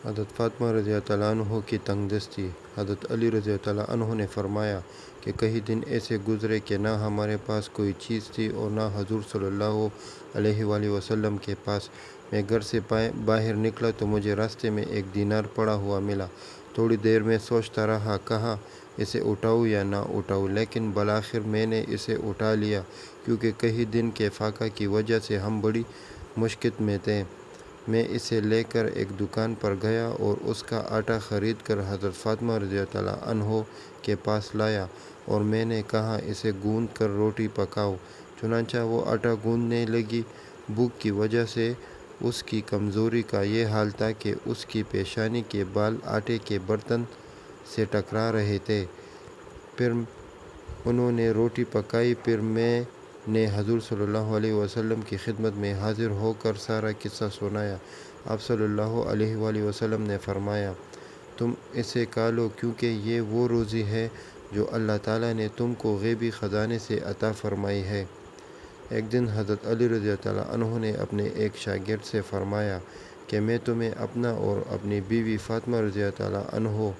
حضرت فاطمہ رضی اللہ عنہ کی تنگ دستی۔ حضرت علی رضی اللہ عنہ نے فرمایا کہ کئی دن ایسے گزرے کہ نہ ہمارے پاس کوئی چیز تھی اور نہ حضور صلی اللہ علیہ وآلہ وسلم کے پاس۔ میں گھر سے باہر نکلا تو مجھے راستے میں ایک دینار پڑا ہوا ملا۔ تھوڑی دیر میں سوچتا رہا، کہاں اسے اٹھاؤں یا نہ اٹھاؤں، لیکن بالآخر میں نے اسے اٹھا لیا، کیونکہ کئی دن کے فاقہ کی وجہ سے ہم بڑی مشقت میں تھے۔ میں اسے لے کر ایک دکان پر گیا اور اس کا آٹا خرید کر حضرت فاطمہ رضی اللہ عنہ کے پاس لایا اور میں نے کہا اسے گوندھ کر روٹی پکاؤ۔ چنانچہ وہ آٹا گوندھنے لگی۔ بھوک کی وجہ سے اس کی کمزوری کا یہ حال تھا کہ اس کی پیشانی کے بال آٹے کے برتن سے ٹکرا رہے تھے۔ پھر انہوں نے روٹی پکائی۔ پھر میں نے حضور صلی اللہ علیہ وسلم کی خدمت میں حاضر ہو کر سارا قصہ سنایا۔ آپ صلی اللہ علیہ وآلہ وسلم نے فرمایا، تم اسے کھا لو، کیونکہ یہ وہ روزی ہے جو اللہ تعالیٰ نے تم کو غیبی خزانے سے عطا فرمائی ہے۔ ایک دن حضرت علی رضی اللہ عنہ نے اپنے ایک شاگرد سے فرمایا کہ میں تمہیں اپنا اور اپنی بیوی فاطمہ رضی اللہ عنہا،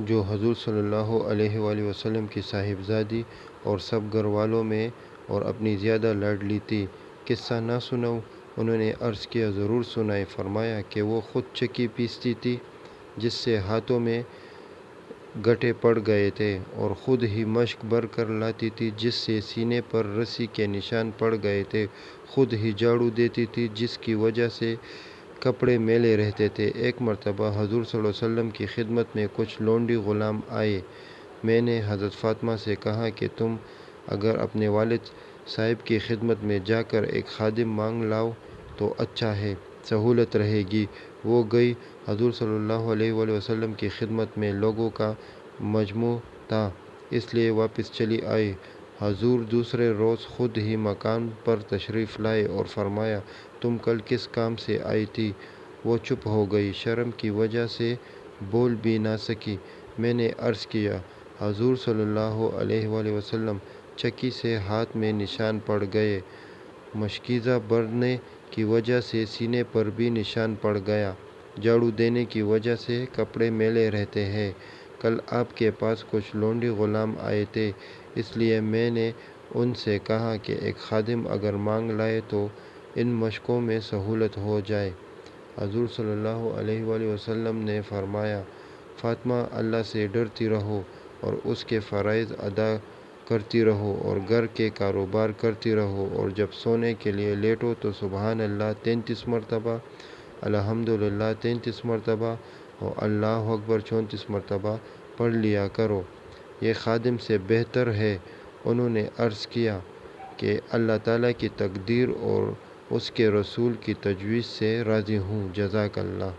جو حضور صلی اللہ علیہ وآلہ وسلم کی صاحبزادی اور سب گھر والوں میں اور اپنی زیادہ لاڈلی تھی، قصہ نہ سناؤں؟ انہوں نے عرض کیا، ضرور سنائیں۔ فرمایا کہ وہ خود چکی پیستی تھی جس سے ہاتھوں میں گٹھے پڑ گئے تھے، اور خود ہی مشک بھر کر لاتی تھی جس سے سینے پر رسی کے نشان پڑ گئے تھے، خود ہی جھاڑو دیتی تھی جس کی وجہ سے کپڑے میلے رہتے تھے۔ ایک مرتبہ حضور صلی اللہ علیہ وسلم کی خدمت میں کچھ لونڈی غلام آئے۔ میں نے حضرت فاطمہ سے کہا کہ تم اگر اپنے والد صاحب کی خدمت میں جا کر ایک خادم مانگ لاؤ تو اچھا ہے، سہولت رہے گی۔ وہ گئی۔ حضور صلی اللہ علیہ وآلہ وسلم کی خدمت میں لوگوں کا مجمع تھا، اس لیے واپس چلی آئی۔ حضور دوسرے روز خود ہی مکان پر تشریف لائے اور فرمایا، تم کل کس کام سے آئی تھی؟ وہ چپ ہو گئی، شرم کی وجہ سے بول بھی نہ سکی۔ میں نے عرض کیا، حضور صلی اللہ علیہ وآلہ وسلم، چکی سے ہاتھ میں نشان پڑ گئے، مشکیزہ بھرنے کی وجہ سے سینے پر بھی نشان پڑ گیا، جھاڑو دینے کی وجہ سے کپڑے میلے رہتے ہیں۔ کل آپ کے پاس کچھ لونڈی غلام آئے تھے، اس لیے میں نے ان سے کہا کہ ایک خادم اگر مانگ لائے تو ان مشقوں میں سہولت ہو جائے۔ حضور صلی اللہ علیہ وآلہ وسلم نے فرمایا، فاطمہ، اللہ سے ڈرتی رہو اور اس کے فرائض ادا کرتی رہو اور گھر کے کاروبار کرتی رہو، اور جب سونے کے لیے لیٹو تو سبحان اللہ 33 مرتبہ، الحمدللہ 33 مرتبہ اور اللہ اکبر 34 مرتبہ پڑھ لیا کرو، یہ خادم سے بہتر ہے۔ انہوں نے عرض کیا کہ اللہ تعالیٰ کی تقدیر اور اس کے رسول کی تجویز سے راضی ہوں، جزاک اللہ۔